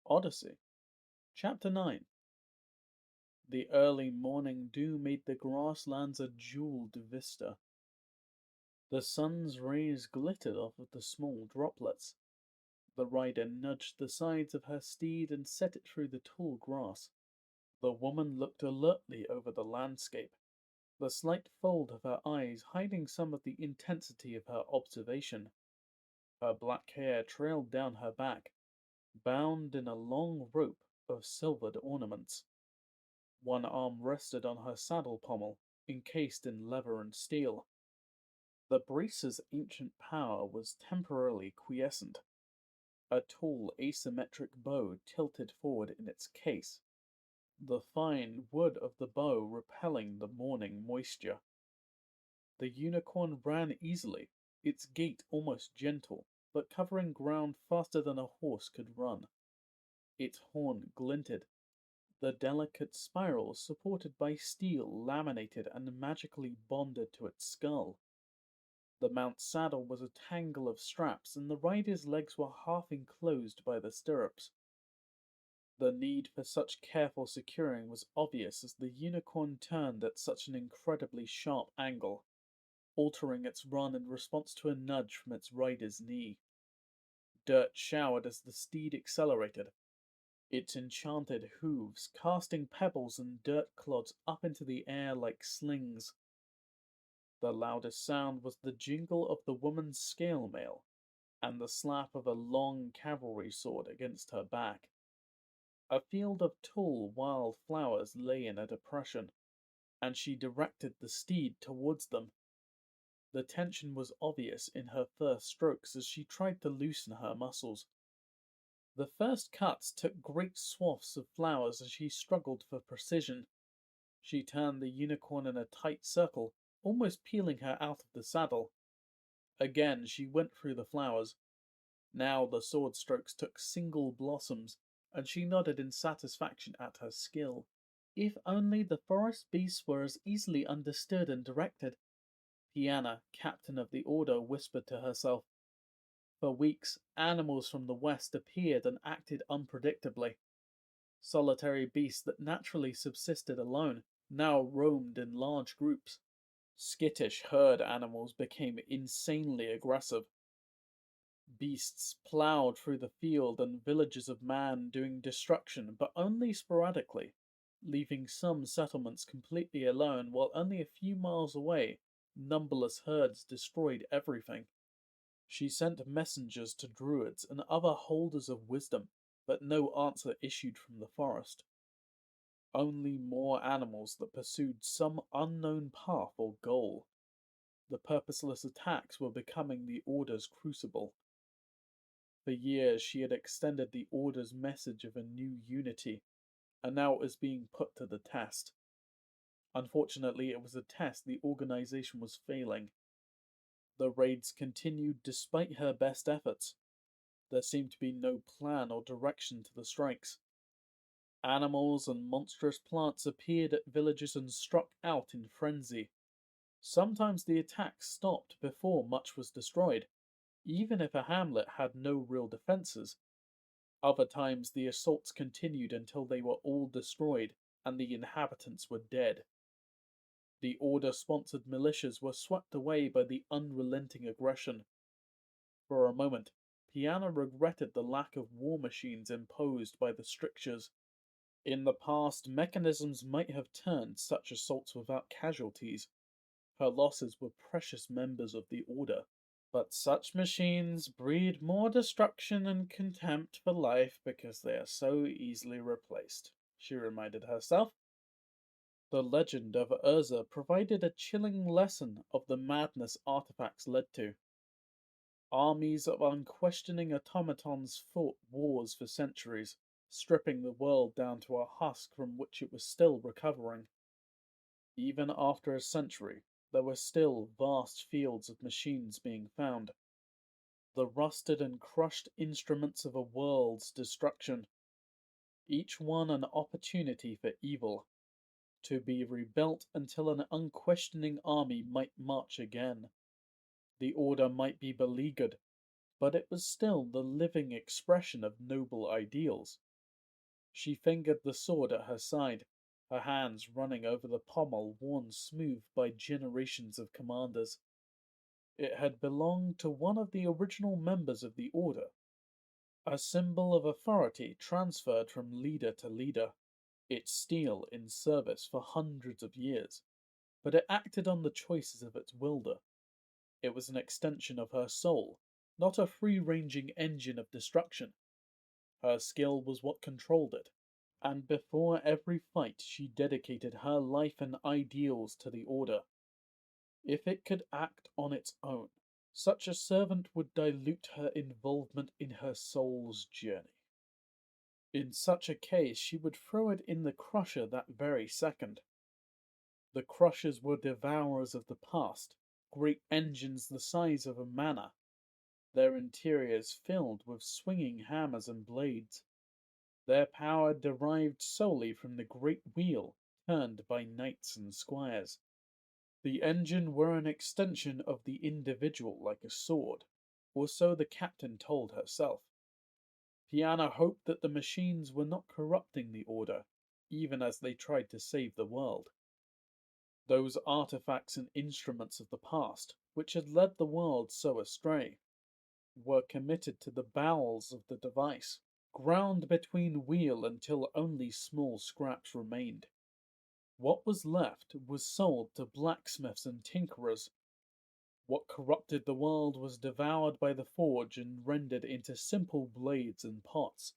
Odyssey, Chapter 9. The early morning dew made the grasslands a jeweled vista. The sun's rays glittered off of the small droplets. The rider nudged the sides of her steed and set it through the tall grass. The woman looked alertly over the landscape, the slight fold of her eyes hiding some of the intensity of her observation. Her black hair trailed down her back, bound in a long rope of silvered ornaments. One arm rested on her saddle pommel, encased in leather and steel. The brace's ancient power was temporarily quiescent. A tall, asymmetric bow tilted forward in its case, the fine wood of the bow repelling the morning moisture. The unicorn ran easily, its gait almost gentle, but covering ground faster than a horse could run. Its horn glinted, the delicate spirals supported by steel laminated and magically bonded to its skull. The mount's saddle was a tangle of straps, and the rider's legs were half enclosed by the stirrups. The need for such careful securing was obvious as the unicorn turned at such an incredibly sharp angle, altering its run in response to a nudge from its rider's knee. Dirt showered as the steed accelerated, its enchanted hooves casting pebbles and dirt clods up into the air like slings. The loudest sound was the jingle of the woman's scale mail, and the slap of a long cavalry sword against her back. A field of tall wild flowers lay in a depression, and she directed the steed towards them. The tension was obvious in her first strokes as she tried to loosen her muscles. The first cuts took great swaths of flowers as she struggled for precision. She turned the unicorn in a tight circle, almost peeling her out of the saddle. Again she went through the flowers. Now the sword strokes took single blossoms, and she nodded in satisfaction at her skill. If only the forest beasts were as easily understood and directed. Pianna, captain of the order, whispered to herself. For weeks, animals from the west appeared and acted unpredictably. Solitary beasts that naturally subsisted alone now roamed in large groups. Skittish herd animals became insanely aggressive. Beasts plowed through the field and villages of man doing destruction, but only sporadically, leaving some settlements completely alone, while only a few miles away, numberless herds destroyed everything. She sent messengers to druids and other holders of wisdom, but no answer issued from the forest. Only more animals that pursued some unknown path or goal. The purposeless attacks were becoming the Order's crucible. For years she had extended the Order's message of a new unity, and now it was being put to the test. Unfortunately, it was a test the organization was failing. The raids continued despite her best efforts. There seemed to be no plan or direction to the strikes. Animals and monstrous plants appeared at villages and struck out in frenzy. Sometimes the attacks stopped before much was destroyed, even if a hamlet had no real defenses. Other times the assaults continued until they were all destroyed and the inhabitants were dead. The Order-sponsored militias were swept away by the unrelenting aggression. For a moment, Pianna regretted the lack of war machines imposed by the strictures. In the past, mechanisms might have turned such assaults without casualties. Her losses were precious members of the Order. But such machines breed more destruction and contempt for life because they are so easily replaced, she reminded herself. The legend of Urza provided a chilling lesson of the madness artifacts led to. Armies of unquestioning automatons fought wars for centuries, stripping the world down to a husk from which it was still recovering. Even after a century, there were still vast fields of machines being found. The rusted and crushed instruments of a world's destruction. Each one an opportunity for evil, to be rebuilt until an unquestioning army might march again. The Order might be beleaguered, but it was still the living expression of noble ideals. She fingered the sword at her side, her hands running over the pommel worn smooth by generations of commanders. It had belonged to one of the original members of the Order, a symbol of authority transferred from leader to leader, its steel in service for hundreds of years, but it acted on the choices of its wielder. It was an extension of her soul, not a free-ranging engine of destruction. Her skill was what controlled it, and before every fight she dedicated her life and ideals to the Order. If it could act on its own, such a servant would dilute her involvement in her soul's journey. In such a case, she would throw it in the crusher that very second. The crushers were devourers of the past, great engines the size of a manor, their interiors filled with swinging hammers and blades. Their power derived solely from the great wheel turned by knights and squires. The engine were an extension of the individual like a sword, or so the captain told herself. Pianna hoped that the machines were not corrupting the Order, even as they tried to save the world. Those artifacts and instruments of the past, which had led the world so astray, were committed to the bowels of the device, ground between wheel until only small scraps remained. What was left was sold to blacksmiths and tinkerers. What corrupted the world was devoured by the forge and rendered into simple blades and pots.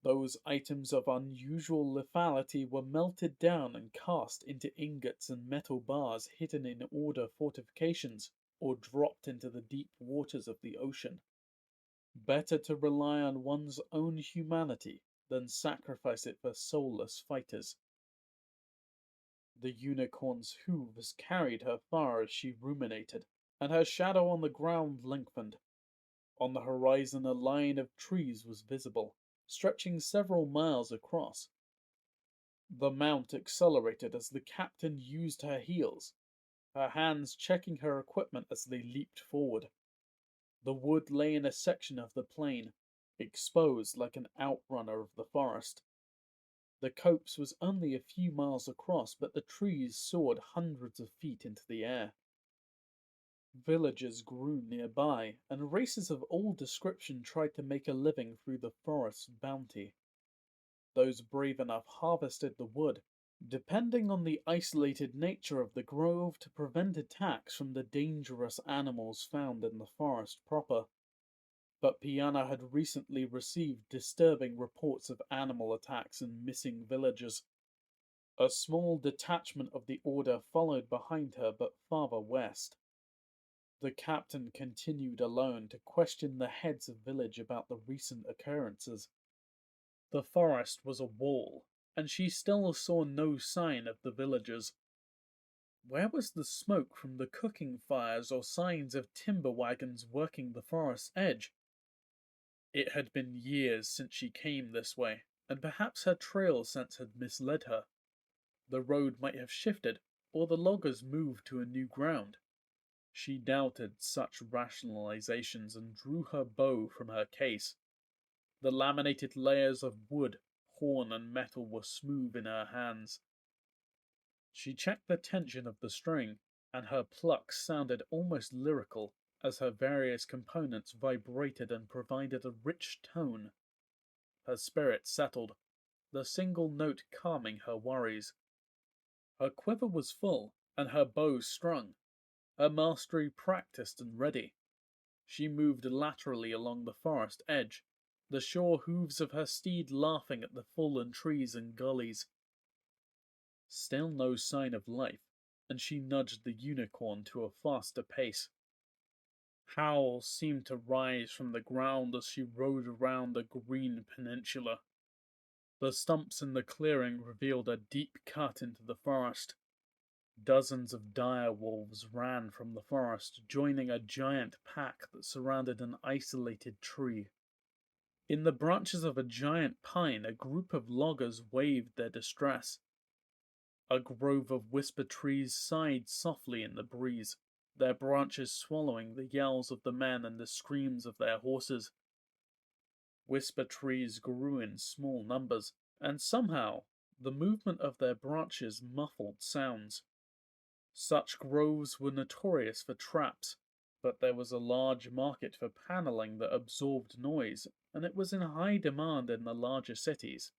Those items of unusual lethality were melted down and cast into ingots and metal bars hidden in Order fortifications or dropped into the deep waters of the ocean. Better to rely on one's own humanity than sacrifice it for soulless fighters. The unicorn's hooves carried her far as she ruminated, and her shadow on the ground lengthened. On the horizon a line of trees was visible, stretching several miles across. The mount accelerated as the captain used her heels, her hands checking her equipment as they leaped forward. The wood lay in a section of the plain, exposed like an outrunner of the forest. The copse was only a few miles across, but the trees soared hundreds of feet into the air. Villages grew nearby, and races of all description tried to make a living through the forest's bounty. Those brave enough harvested the wood, depending on the isolated nature of the grove to prevent attacks from the dangerous animals found in the forest proper. But Pianna had recently received disturbing reports of animal attacks and missing villagers. A small detachment of the Order followed behind her, but farther west. The captain continued alone to question the heads of village about the recent occurrences. The forest was a wall, and she still saw no sign of the villagers. Where was the smoke from the cooking fires or signs of timber wagons working the forest's edge? It had been years since she came this way, and perhaps her trail sense had misled her. The road might have shifted, or the loggers moved to a new ground. She doubted such rationalizations and drew her bow from her case. The laminated layers of wood, horn, and metal were smooth in her hands. She checked the tension of the string, and her pluck sounded almost lyrical as her various components vibrated and provided a rich tone. Her spirit settled, the single note calming her worries. Her quiver was full, and her bow strung, her mastery practiced and ready. She moved laterally along the forest edge, the sure hooves of her steed laughing at the fallen trees and gullies. Still no sign of life, and she nudged the unicorn to a faster pace. Howls seemed to rise from the ground as she rode around the green peninsula. The stumps in the clearing revealed a deep cut into the forest. Dozens of dire wolves ran from the forest, joining a giant pack that surrounded an isolated tree. In the branches of a giant pine, a group of loggers waved their distress. A grove of whisper trees sighed softly in the breeze, their branches swallowing the yells of the men and the screams of their horses. Whisper trees grew in small numbers, and somehow the movement of their branches muffled sounds. Such groves were notorious for traps, but there was a large market for paneling that absorbed noise, and it was in high demand in the larger cities.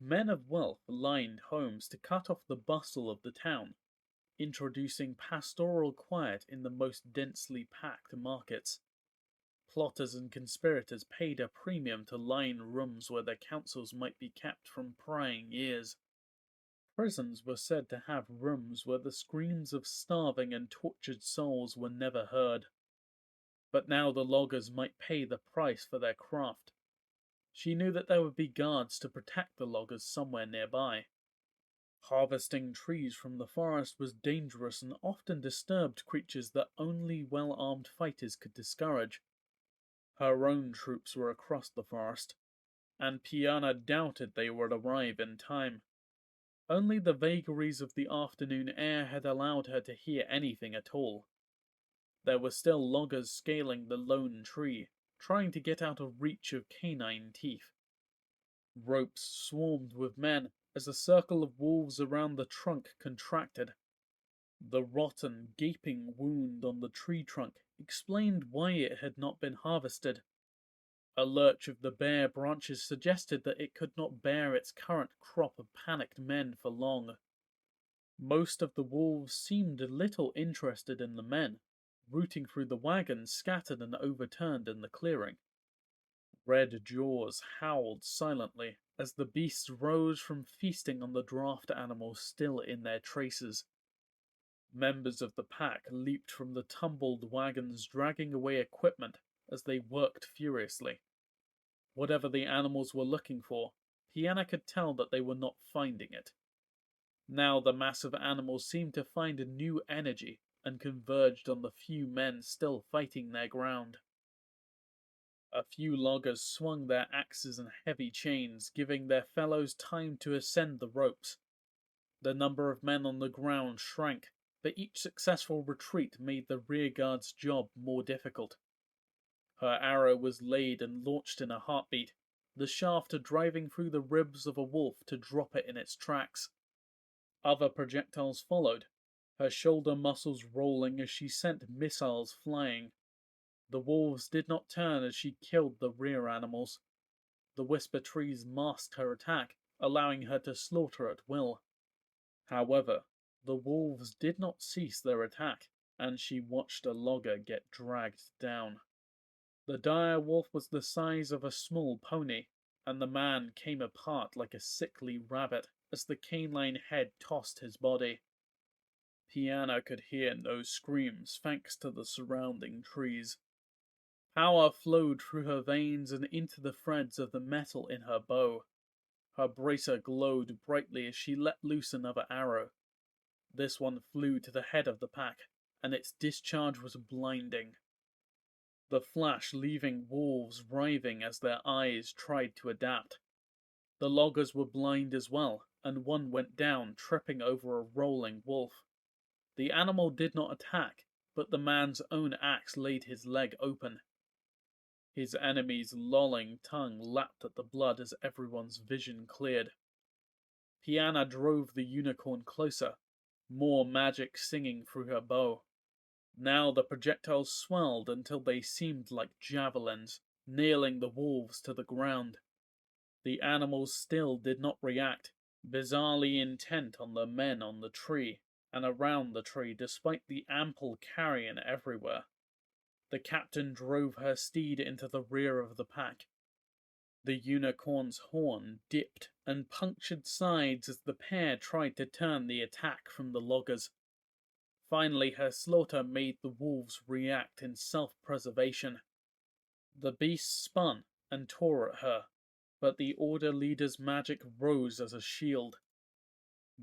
Men of wealth lined homes to cut off the bustle of the town, introducing pastoral quiet in the most densely packed markets. Plotters and conspirators paid a premium to line rooms where their counsels might be kept from prying ears. Prisons were said to have rooms where the screams of starving and tortured souls were never heard. But now the loggers might pay the price for their craft. She knew that there would be guards to protect the loggers somewhere nearby. Harvesting trees from the forest was dangerous and often disturbed creatures that only well-armed fighters could discourage. Her own troops were across the forest, and Pianna doubted they would arrive in time. Only the vagaries of the afternoon air had allowed her to hear anything at all. There were still loggers scaling the lone tree, trying to get out of reach of canine teeth. Ropes swarmed with men as a circle of wolves around the trunk contracted. The rotten, gaping wound on the tree trunk explained why it had not been harvested. A lurch of the bare branches suggested that it could not bear its current crop of panicked men for long. Most of the wolves seemed little interested in the men, rooting through the wagons scattered and overturned in the clearing. Red jaws howled silently as the beasts rose from feasting on the draft animals still in their traces. Members of the pack leaped from the tumbled wagons, dragging away equipment as they worked furiously. Whatever the animals were looking for, Pianna could tell that they were not finding it. Now the mass of animals seemed to find a new energy and converged on the few men still fighting their ground. A few loggers swung their axes and heavy chains, giving their fellows time to ascend the ropes. The number of men on the ground shrank, but each successful retreat made the rearguard's job more difficult. Her arrow was laid and launched in a heartbeat, the shaft driving through the ribs of a wolf to drop it in its tracks. Other projectiles followed, her shoulder muscles rolling as she sent missiles flying. The wolves did not turn as she killed the rear animals. The whisper trees masked her attack, allowing her to slaughter at will. However, the wolves did not cease their attack, and she watched a logger get dragged down. The dire wolf was the size of a small pony, and the man came apart like a sickly rabbit as the canine head tossed his body. Pianna could hear no screams thanks to the surrounding trees. Power flowed through her veins and into the threads of the metal in her bow. Her bracer glowed brightly as she let loose another arrow. This one flew to the head of the pack, and its discharge was blinding. The flash leaving wolves writhing as their eyes tried to adapt. The loggers were blind as well, and one went down, tripping over a rolling wolf. The animal did not attack, but the man's own axe laid his leg open. His enemy's lolling tongue lapped at the blood as everyone's vision cleared. Pianna drove the unicorn closer, more magic singing through her bow. Now the projectiles swelled until they seemed like javelins, nailing the wolves to the ground. The animals still did not react, bizarrely intent on the men on the tree and around the tree despite the ample carrion everywhere. The captain drove her steed into the rear of the pack. The unicorn's horn dipped and punctured sides as the pair tried to turn the attack from the loggers. Finally, her slaughter made the wolves react in self-preservation. The beasts spun and tore at her, but the Order leader's magic rose as a shield.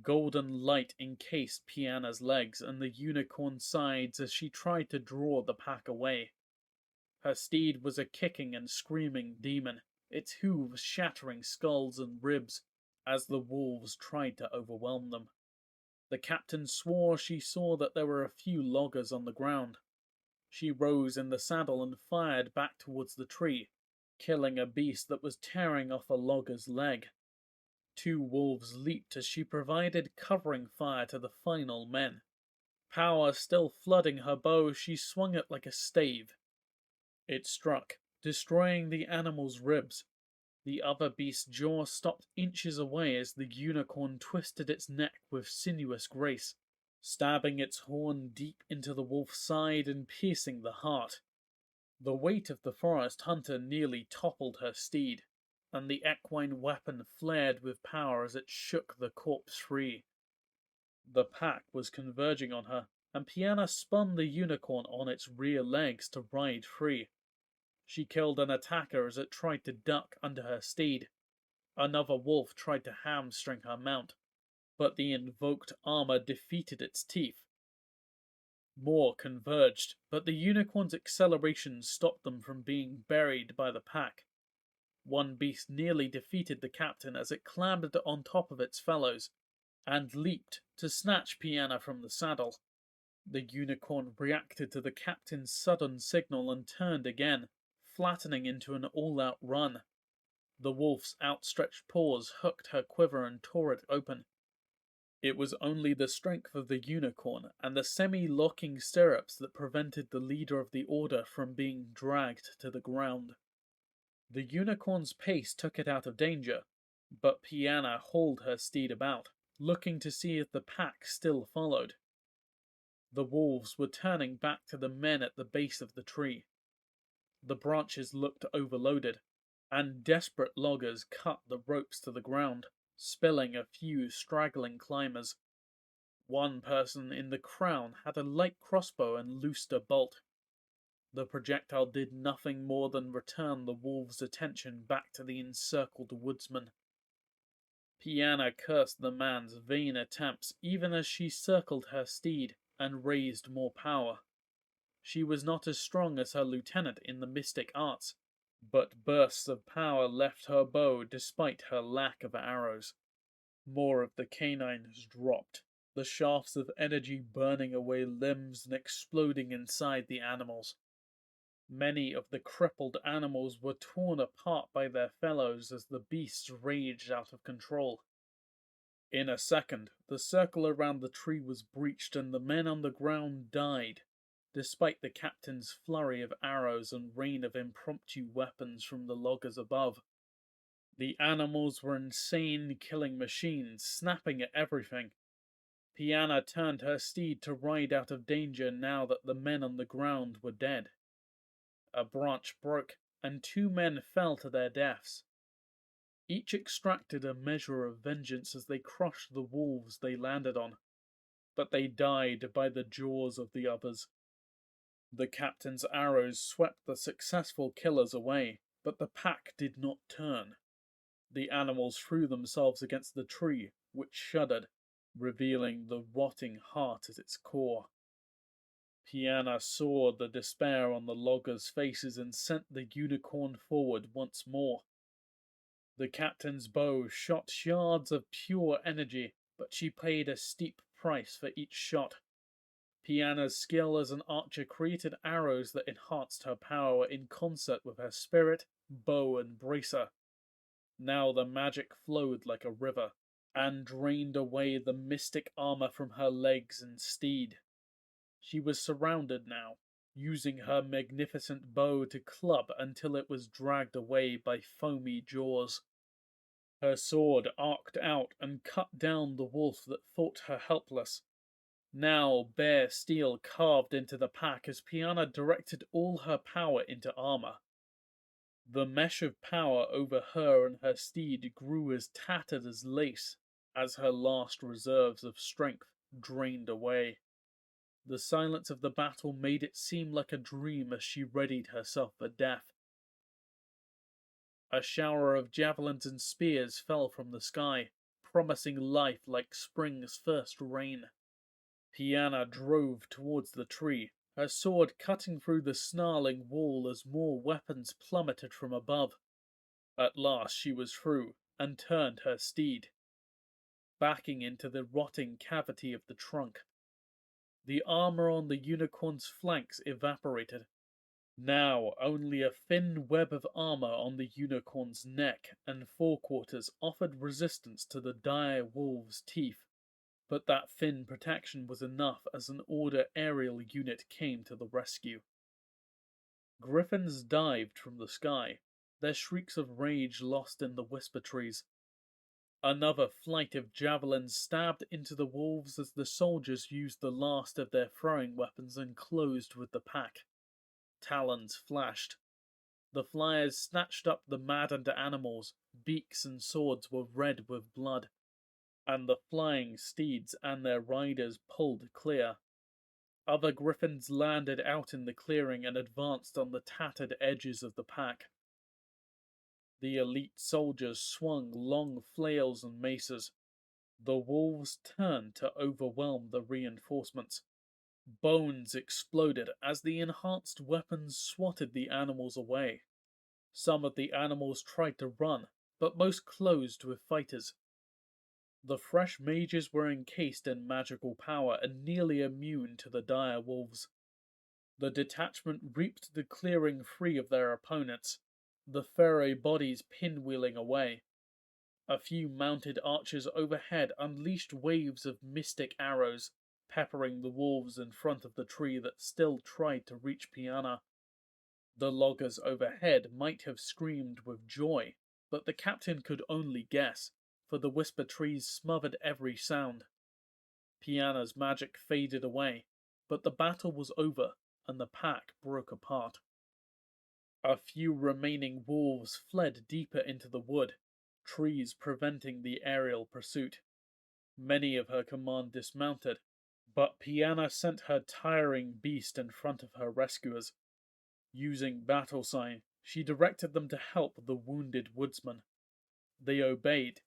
Golden light encased Pianna's legs and the unicorn's sides as she tried to draw the pack away. Her steed was a kicking and screaming demon, its hooves shattering skulls and ribs as the wolves tried to overwhelm them. The captain swore she saw that there were a few loggers on the ground. She rose in the saddle and fired back towards the tree, killing a beast that was tearing off a logger's leg. Two wolves leaped as she provided covering fire to the final men. Power still flooding her bow, she swung it like a stave. It struck, destroying the animal's ribs. The other beast's jaw stopped inches away as the unicorn twisted its neck with sinuous grace, stabbing its horn deep into the wolf's side and piercing the heart. The weight of the forest hunter nearly toppled her steed, and the equine weapon flared with power as it shook the corpse free. The pack was converging on her, and Pianna spun the unicorn on its rear legs to ride free. She killed an attacker as it tried to duck under her steed. Another wolf tried to hamstring her mount, but the invoked armor defeated its teeth. More converged, but the unicorn's acceleration stopped them from being buried by the pack. One beast nearly defeated the captain as it clambered on top of its fellows, and leaped to snatch Pianna from the saddle. The unicorn reacted to the captain's sudden signal and turned again, flattening into an all-out run. The wolf's outstretched paws hooked her quiver and tore it open. It was only the strength of the unicorn and the semi-locking stirrups that prevented the leader of the order from being dragged to the ground. The unicorn's pace took it out of danger, but Pianna hauled her steed about, looking to see if the pack still followed. The wolves were turning back to the men at the base of the tree. The branches looked overloaded, and desperate loggers cut the ropes to the ground, spilling a few straggling climbers. One person in the crown had a light crossbow and loosed a bolt. The projectile did nothing more than return the wolves' attention back to the encircled woodsman. Pianna cursed the man's vain attempts even as she circled her steed and raised more power. She was not as strong as her lieutenant in the mystic arts, but bursts of power left her bow despite her lack of arrows. More of the canines dropped, the shafts of energy burning away limbs and exploding inside the animals. Many of the crippled animals were torn apart by their fellows as the beasts raged out of control. In a second, the circle around the tree was breached and the men on the ground died, despite the captain's flurry of arrows and rain of impromptu weapons from the loggers above. The animals were insane killing machines, snapping at everything. Pianna turned her steed to ride out of danger now that the men on the ground were dead. A branch broke, and two men fell to their deaths. Each extracted a measure of vengeance as they crushed the wolves they landed on, but they died by the jaws of the others. The captain's arrows swept the successful killers away, but the pack did not turn. The animals threw themselves against the tree, which shuddered, revealing the rotting heart at its core. Pianna saw the despair on the loggers' faces and sent the unicorn forward once more. The captain's bow shot shards of pure energy, but she paid a steep price for each shot. Pianna's skill as an archer created arrows that enhanced her power in concert with her spirit, bow, and bracer. Now the magic flowed like a river, and drained away the mystic armor from her legs and steed. She was surrounded now, using her magnificent bow to club until it was dragged away by foamy jaws. Her sword arced out and cut down the wolf that thought her helpless. Now bare steel carved into the pack as Pianna directed all her power into armor. The mesh of power over her and her steed grew as tattered as lace as her last reserves of strength drained away. The silence of the battle made it seem like a dream as she readied herself for death. A shower of javelins and spears fell from the sky, promising life like spring's first rain. Pianna drove towards the tree, her sword cutting through the snarling wall as more weapons plummeted from above. At last she was through, and turned her steed, backing into the rotting cavity of the trunk. The armor on the unicorn's flanks evaporated. Now only a thin web of armor on the unicorn's neck and forequarters offered resistance to the dire wolf's teeth, but that thin protection was enough as an Order aerial unit came to the rescue. Griffins dived from the sky, their shrieks of rage lost in the whisper trees. Another flight of javelins stabbed into the wolves as the soldiers used the last of their throwing weapons and closed with the pack. Talons flashed. The flyers snatched up the maddened animals, beaks and swords were red with blood, and the flying steeds and their riders pulled clear. Other griffins landed out in the clearing and advanced on the tattered edges of the pack. The elite soldiers swung long flails and maces. The wolves turned to overwhelm the reinforcements. Bones exploded as the enhanced weapons swatted the animals away. Some of the animals tried to run, but most closed with fighters. The fresh mages were encased in magical power and nearly immune to the dire wolves. The detachment reaped the clearing free of their opponents, the furry bodies pinwheeling away. A few mounted archers overhead unleashed waves of mystic arrows, peppering the wolves in front of the tree that still tried to reach Pianna. The loggers overhead might have screamed with joy, but the captain could only guess, for the whisper trees smothered every sound. Pianna's magic faded away, but the battle was over, and the pack broke apart. A few remaining wolves fled deeper into the wood, trees preventing the aerial pursuit. Many of her command dismounted, but Pianna sent her tiring beast in front of her rescuers. Using battle sign, she directed them to help the wounded woodsman. They obeyed,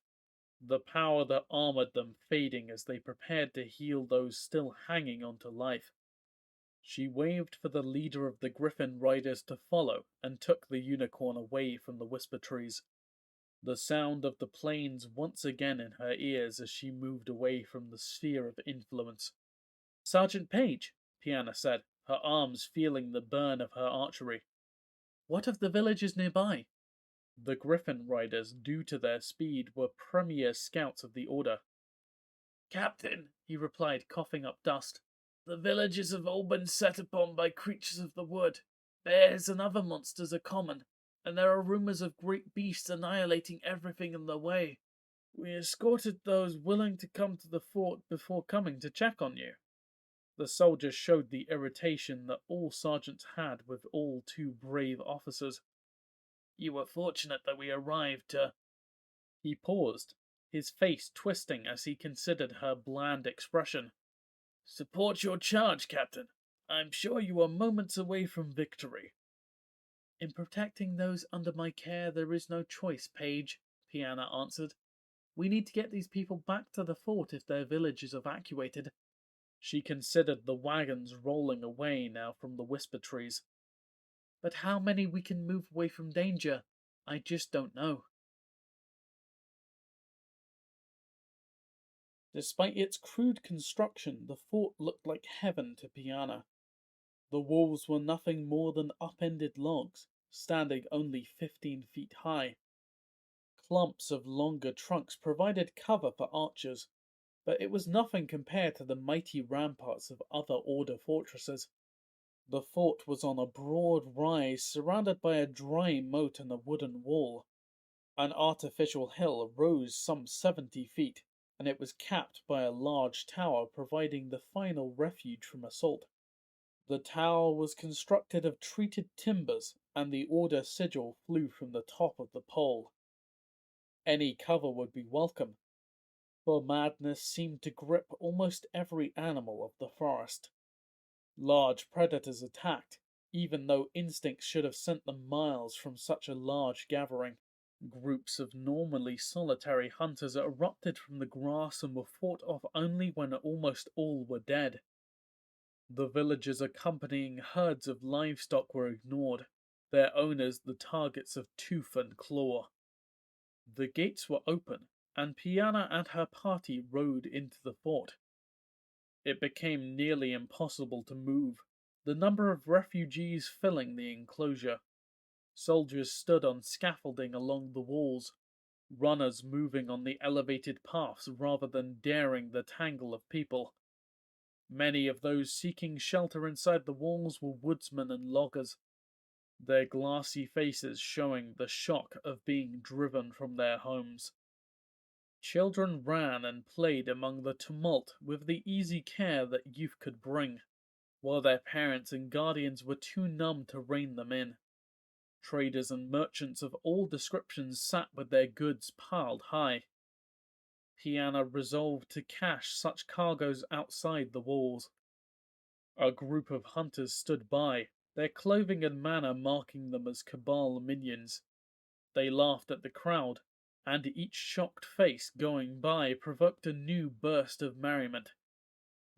the power that armored them fading as they prepared to heal those still hanging on to life. She waved for the leader of the griffin riders to follow and took the unicorn away from the whisper trees. The sound of the plains once again in her ears as she moved away from the sphere of influence. Sergeant Page, Pianna said, her arms feeling the burn of her archery. What of the villages nearby? The griffin riders, due to their speed, were premier scouts of the Order. Captain, he replied, coughing up dust, the villages have all been set upon by creatures of the wood. Bears and other monsters are common, and there are rumors of great beasts annihilating everything in their way. We escorted those willing to come to the fort before coming to check on you. The soldiers showed the irritation that all sergeants had with all too brave officers. You were fortunate that we arrived to... He paused, his face twisting as he considered her bland expression. Support your charge, Captain. I'm sure you are moments away from victory. In protecting those under my care, there is no choice, Page, Pianna answered. We need to get these people back to the fort if their village is evacuated. She considered the wagons rolling away now from the whisper trees. But how many we can move away from danger, I just don't know. Despite its crude construction, the fort looked like heaven to Pianna. The walls were nothing more than upended logs, standing only 15 feet high. Clumps of longer trunks provided cover for archers, but it was nothing compared to the mighty ramparts of other Order fortresses. The fort was on a broad rise surrounded by a dry moat and a wooden wall. An artificial hill rose some 70 feet, and it was capped by a large tower providing the final refuge from assault. The tower was constructed of treated timbers, and the Order sigil flew from the top of the pole. Any cover would be welcome, for madness seemed to grip almost every animal of the forest. Large predators attacked, even though instincts should have sent them miles from such a large gathering. Groups of normally solitary hunters erupted from the grass and were fought off only when almost all were dead. The villagers accompanying herds of livestock were ignored, their owners the targets of tooth and claw. The gates were open, and Pianna and her party rode into the fort. It became nearly impossible to move. the number of refugees filling the enclosure. Soldiers stood on scaffolding along the walls, runners moving on the elevated paths rather than daring the tangle of people. Many of those seeking shelter inside the walls were woodsmen and loggers, their glassy faces showing the shock of being driven from their homes. Children ran and played among the tumult with the easy care that youth could bring, while their parents and guardians were too numb to rein them in. Traders and merchants of all descriptions sat with their goods piled high. Pianna resolved to cache such cargoes outside the walls. A group of hunters stood by, their clothing and manner marking them as Cabal minions. They laughed at the crowd, and each shocked face going by provoked a new burst of merriment.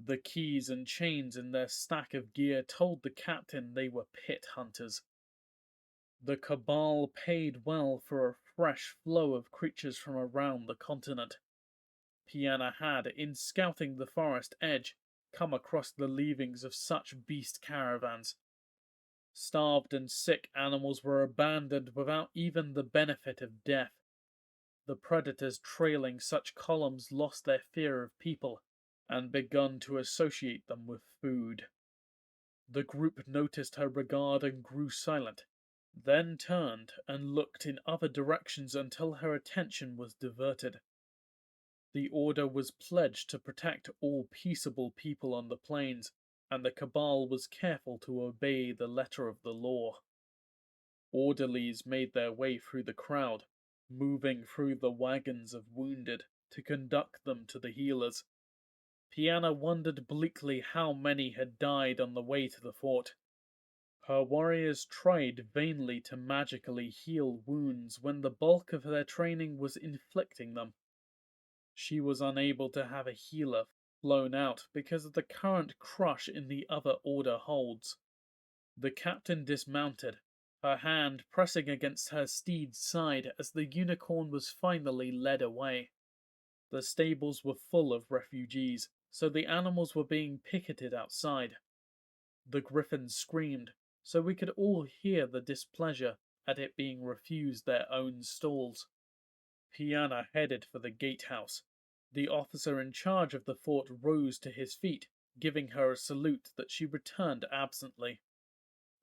The keys and chains in their stack of gear told the captain they were pit hunters. The Cabal paid well for a fresh flow of creatures from around the continent. Pianna had, in scouting the forest edge, come across the leavings of such beast caravans. Starved and sick animals were abandoned without even the benefit of death. The predators trailing such columns lost their fear of people and begun to associate them with food. The group noticed her regard and grew silent, then turned and looked in other directions until her attention was diverted. The Order was pledged to protect all peaceable people on the plains, and the Cabal was careful to obey the letter of the law. Orderlies made their way through the crowd, moving through the wagons of wounded to conduct them to the healers. Pianna wondered bleakly how many had died on the way to the fort. Her warriors tried vainly to magically heal wounds when the bulk of their training was inflicting them. She was unable to have a healer flown out because of the current crush in the other Order holds. The captain dismounted, her hand pressing against her steed's side as the unicorn was finally led away. The stables were full of refugees, so the animals were being picketed outside. The griffin screamed, so we could all hear the displeasure at it being refused their own stalls. Pianna headed for the gatehouse. The officer in charge of the fort rose to his feet, giving her a salute that she returned absently.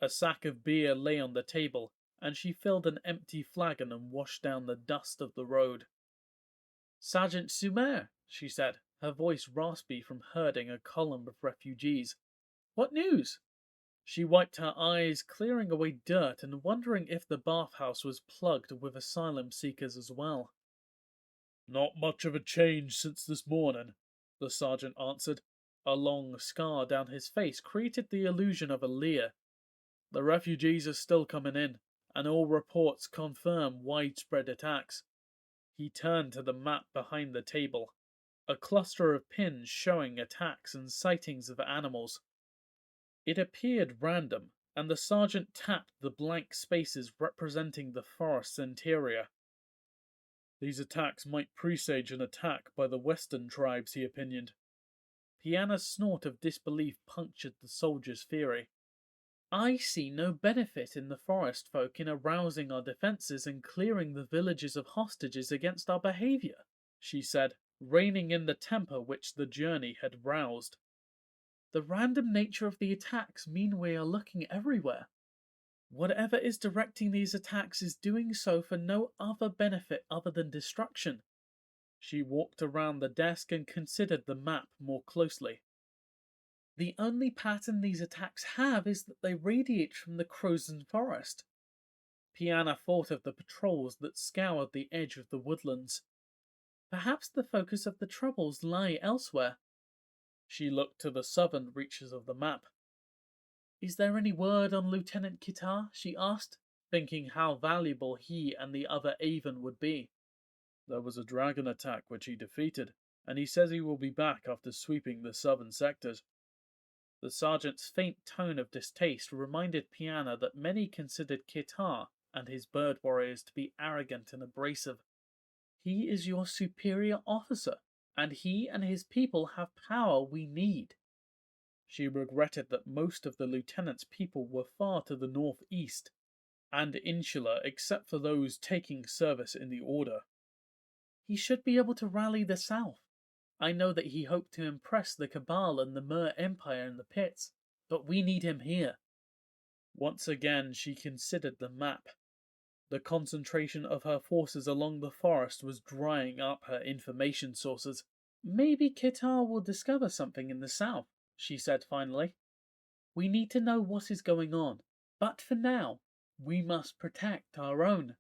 A sack of beer lay on the table, and she filled an empty flagon and washed down the dust of the road. "Sergeant Sumer," she said, her voice raspy from herding a column of refugees. "What news?" She wiped her eyes, clearing away dirt and wondering if the bathhouse was plugged with asylum seekers as well. "Not much of a change since this morning," the sergeant answered. A long scar down his face created the illusion of a leer. "The refugees are still coming in, and all reports confirm widespread attacks." He turned to the map behind the table, a cluster of pins showing attacks and sightings of animals. It appeared random, and the sergeant tapped the blank spaces representing the forest's interior. "These attacks might presage an attack by the western tribes," he opinioned. Pianna's snort of disbelief punctured the soldier's theory. "I see no benefit in the forest folk in arousing our defenses and clearing the villages of hostages against our behavior," she said, reining in the temper which the journey had roused. "The random nature of the attacks mean we are looking everywhere. Whatever is directing these attacks is doing so for no other benefit other than destruction." She walked around the desk and considered the map more closely. "The only pattern these attacks have is that they radiate from the Crozen Forest." Pianna thought of the patrols that scoured the edge of the woodlands. Perhaps the focus of the troubles lie elsewhere. She looked to the southern reaches of the map. "Is there any word on Lieutenant Kirtar?" she asked, thinking how valuable he and the other Aven would be. "There was a dragon attack which he defeated, and he says he will be back after sweeping the southern sectors." The sergeant's faint tone of distaste reminded Pianna that many considered Kirtar and his bird warriors to be arrogant and abrasive. "He is your superior officer, and he and his people have power we need." She regretted that most of the lieutenant's people were far to the northeast, and insular except for those taking service in the Order. He should be able to rally the South. I know that he hoped to impress the Cabal and the Mer Empire in the pits, but we need him here. Once again she considered the map. The concentration of her forces along the forest was drying up her information sources. Maybe Kirtar will discover something in the south, she said finally. We need to know what is going on, but for now, we must protect our own.